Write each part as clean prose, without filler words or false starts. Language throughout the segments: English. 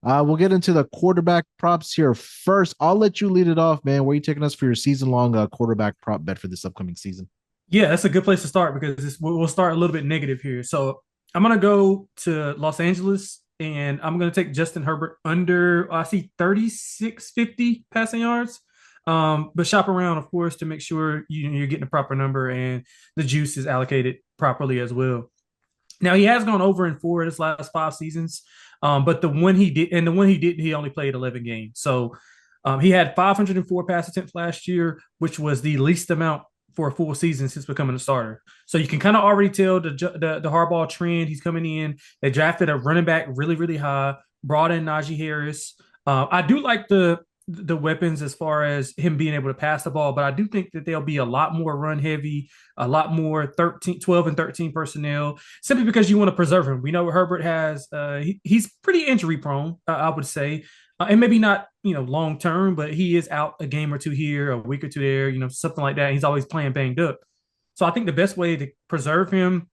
We'll get into the quarterback props here first. I'll let you lead it off, man. Where are you taking us for your season-long quarterback prop bet for this upcoming season? Yeah, that's a good place to start because we'll start a little bit negative here. So I'm gonna go to Los Angeles and I'm gonna take Justin Herbert under. I see 3650 passing yards. But shop around, of course, to make sure you're getting the proper number and the juice is allocated properly as well. Now he has gone over in four of his last five seasons, but the one he did, he only played 11 games. So he had 504 pass attempts last year, which was the least amount for a full season since becoming a starter. So you can kind of already tell the Harbaugh trend. He's coming in. They drafted a running back really really high, brought in Najee Harris. I do like the weapons as far as him being able to pass the ball, but I do think that they'll be a lot more run heavy, a lot more 13, 12, and 13 personnel, simply because you want to preserve him. We know Herbert has, he's pretty injury prone, I would say, and maybe not, long term, but he is out a game or two here, a week or two there, something like that. He's always playing banged up. So I think the best way to preserve him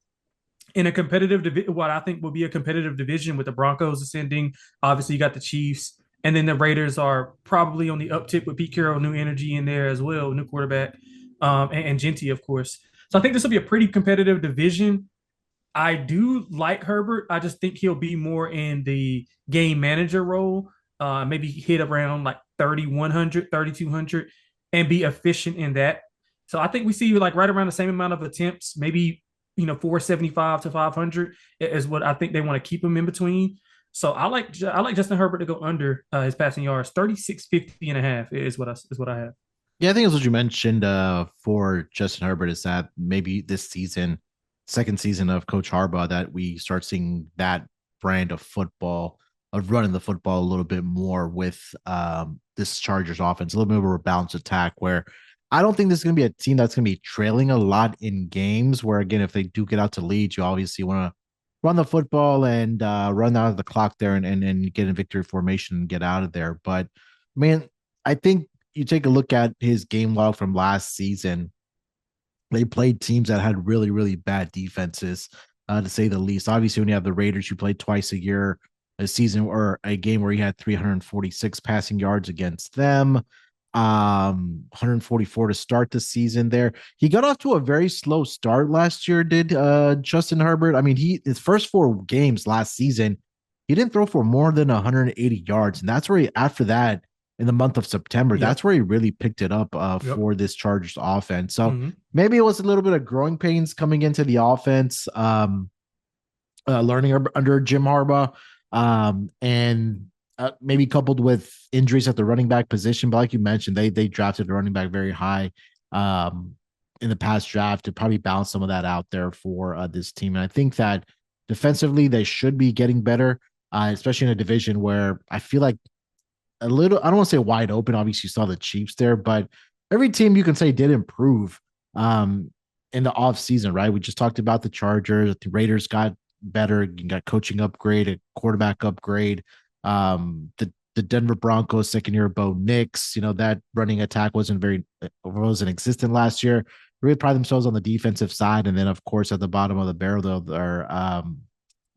in a what I think will be a competitive division with the Broncos ascending. Obviously, you got the Chiefs, and then the Raiders are probably on the uptick with Pete Carroll, new energy in there as well, new quarterback, and Genty, of course. So I think this will be a pretty competitive division. I do like Herbert. I just think he'll be more in the game manager role, maybe hit around like 3,100, 3,200, and be efficient in that. So I think we see like right around the same amount of attempts, maybe 475 to 500 is what I think they want to keep him in between. So I like Justin Herbert to go under his passing yards. 3650 and a half is what I have. Yeah, I think it's what you mentioned for Justin Herbert is that maybe this season, second season of Coach Harbaugh, that we start seeing that brand of football, of running the football a little bit more with this Chargers offense, a little bit of a balanced attack where I don't think this is going to be a team that's going to be trailing a lot in games where, again, if they do get out to lead, you obviously want to run the football and run out of the clock there and get in victory formation and get out of there. But, man, I think you take a look at his game log from last season, they played teams that had really, really bad defenses, to say the least. Obviously, when you have the Raiders, who played twice a year, a season or a game where he had 346 passing yards against them, 144 to start the season there. He got off to a very slow start last year, did Justin Herbert. I mean, his first four games last season, he didn't throw for more than 180 yards. And that's where after that, in the month of September, Yep. that's where he really picked it up Yep. for this Chargers offense. So Mm-hmm. maybe it was a little bit of growing pains coming into the offense, learning under Jim Harbaugh, and maybe coupled with injuries at the running back position. But like you mentioned, they drafted the running back very high in the past draft to probably balance some of that out there for this team. And I think that defensively they should be getting better, especially in a division where I feel like a little, I don't want to say wide open. Obviously, you saw the Chiefs there, but every team you can say did improve in the off season, right? We just talked about the Chargers. The Raiders got better. You got coaching upgrade, a quarterback upgrade. The Denver Broncos second year Bo Nix, that running attack wasn't existent last year. They really pride themselves on the defensive side, and then of course at the bottom of the barrel, though, are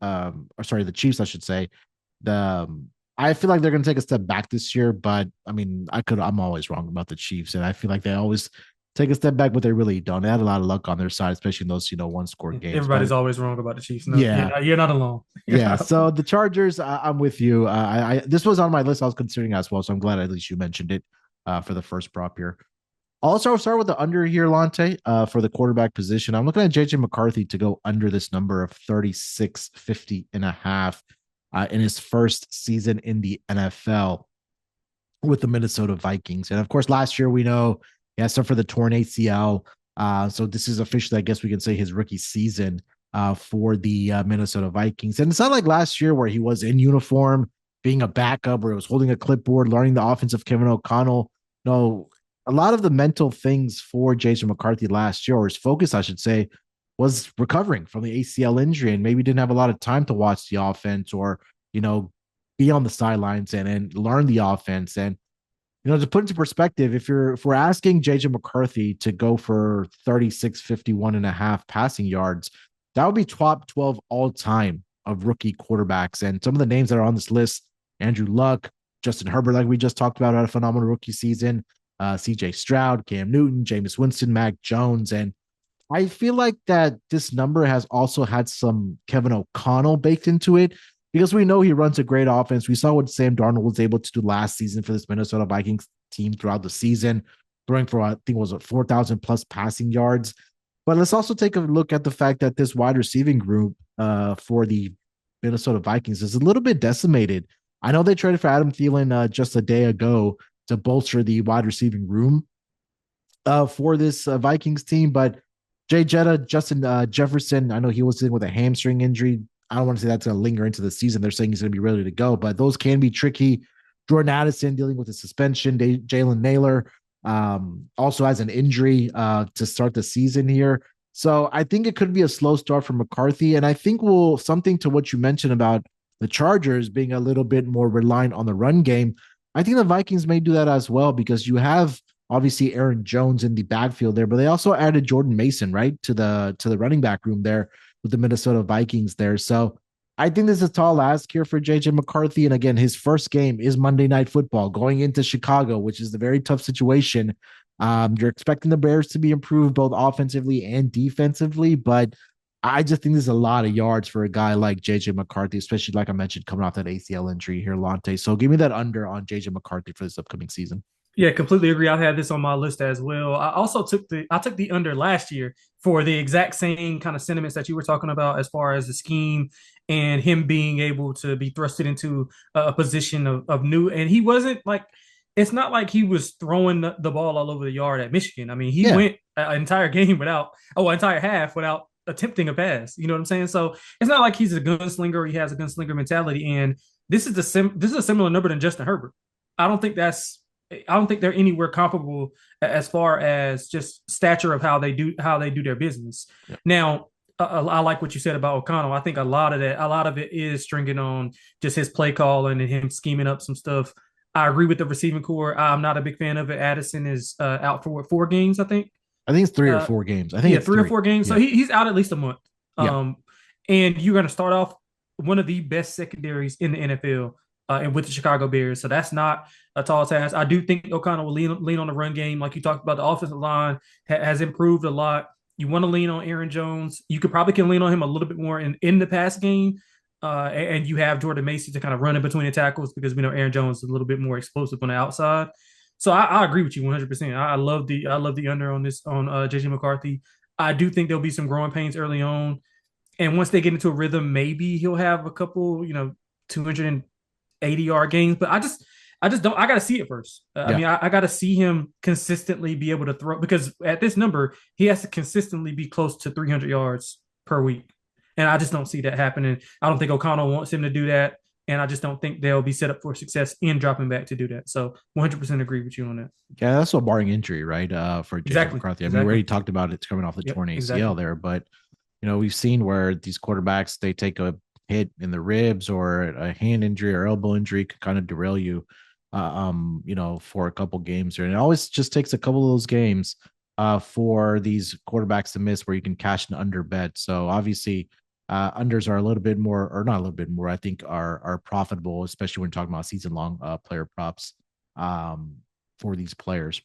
or sorry, the Chiefs, I should say. The I feel like they're going to take a step back this year, but I mean, I'm always wrong about the Chiefs, and I feel like they always take a step back, but they really don't. They had a lot of luck on their side, especially in those, one score games. Everybody's But always wrong about the Chiefs. No, you're yeah, not, you're not alone. You're yeah. not So alone. the Chargers, I'm with you. This was on my list. I was considering as well, so I'm glad at least you mentioned it for the first prop here. Also, I'll start with the under here, Lonte, for the quarterback position. I'm looking at JJ McCarthy to go under this number of 3650 and a half in his first season in the NFL with the Minnesota Vikings. And of course, last year we know he had suffered the torn ACL. So this is officially, I guess we can say, his rookie season for the Minnesota Vikings. And it's not like last year where he was in uniform, being a backup, where he was holding a clipboard, learning the offense of Kevin O'Connell. No, a lot of the mental things for Jason McCarthy last year, or his focus, I should say, was recovering from the ACL injury and maybe didn't have a lot of time to watch the offense or, you know, be on the sidelines and learn the offense. And, to put into perspective, if we're asking JJ McCarthy to go for 3651 and a half passing yards, that would be top 12 all time of rookie quarterbacks. And some of the names that are on this list Andrew Luck, Justin Herbert, like we just talked about, had a phenomenal rookie season. CJ Stroud, Cam Newton, Jameis Winston, Mac Jones. And I feel like that this number has also had some Kevin O'Connell baked into it because we know he runs a great offense. We saw what Sam Darnold was able to do last season for this Minnesota Vikings team throughout the season, throwing for, I think, was it 4,000 plus passing yards. But let's also take a look at the fact that this wide receiving group for the Minnesota Vikings is a little bit decimated. I know they traded for Adam Thielen just a day ago to bolster the wide receiving room for this Vikings team, but Jay Jetta, Justin Jefferson, I know he was dealing with a hamstring injury. I don't want to say that's going to linger into the season. They're saying he's going to be ready to go, but those can be tricky. Jordan Addison dealing with a suspension. Jalen Naylor also has an injury to start the season here. So I think it could be a slow start for McCarthy. And I think we'll something to what you mentioned about the Chargers being a little bit more reliant on the run game. I think the Vikings may do that as well because you have obviously Aaron Jones in the backfield there, but they also added Jordan Mason, right, to the running back room there with the Minnesota Vikings there. So I think this is a tall ask here for JJ McCarthy. And again, his first game is Monday Night Football going into Chicago, which is a very tough situation. You're expecting the Bears to be improved both offensively and defensively, but I just think there's a lot of yards for a guy like JJ McCarthy, especially like I mentioned, coming off that ACL injury here, Lonte. So give me that under on JJ McCarthy for this upcoming season. Yeah, completely agree. I had this on my list as well. I also took the under last year for the exact same kind of sentiments that you were talking about as far as the scheme and him being able to be thrusted into a position of new. And he wasn't like it's not like he was throwing the ball all over the yard at Michigan. I mean, he Yeah. went an entire game without entire half without attempting a pass. You know what I'm saying? So it's not like he's a gunslinger or he has a gunslinger mentality. And this is a similar number than Justin Herbert. I don't think that's I don't think they're anywhere comparable as far as just stature of how they do their business. Yeah. Now, I like what you said about O'Connell. I think a lot of it is stringing on just his play calling and him scheming up some stuff. I agree with the receiving core. I'm not a big fan of it. Addison is out for 4 games, I think. I think it's 3 or 4 games. I think Yeah, it's 3 or 4 games. So Yeah. he's out at least a month. Yeah. Um, and you're going to start off one of the best secondaries in the NFL and with the Chicago Bears. So that's not a tall task. I do think O'Connell will lean on the run game. Like you talked about, the offensive line has improved a lot. You want to lean on Aaron Jones. You could probably can lean on him a little bit more in the pass game. And you have Jordan Mason to kind of run in between the tackles because we know Aaron Jones is a little bit more explosive on the outside. So I agree with you 100%. I love the under on this on JJ McCarthy. I do think there'll be some growing pains early on, and once they get into a rhythm, maybe he'll have a couple 280-yard games. But I just don't. I got to see it first. I Yeah. mean, I got to see him consistently be able to throw because at this number, he has to consistently be close to 300 yards per week, and I just don't see that happening. I don't think O'Connell wants him to do that. And I just don't think they'll be set up for success in dropping back to do that. So 100% agree with you on that. Yeah, that's a barring injury, right? For JJ Exactly. McCarthy. I mean, we Exactly. already talked about it coming off the Yep. torn ACL Exactly. there, but we've seen where these quarterbacks they take a hit in the ribs or a hand injury or elbow injury can kind of derail you, for a couple games here. And it always just takes a couple of those games for these quarterbacks to miss where you can cash an under bet. So obviously, unders are a little bit more, or not a little bit more, I think are profitable, especially when talking about season long player props for these players.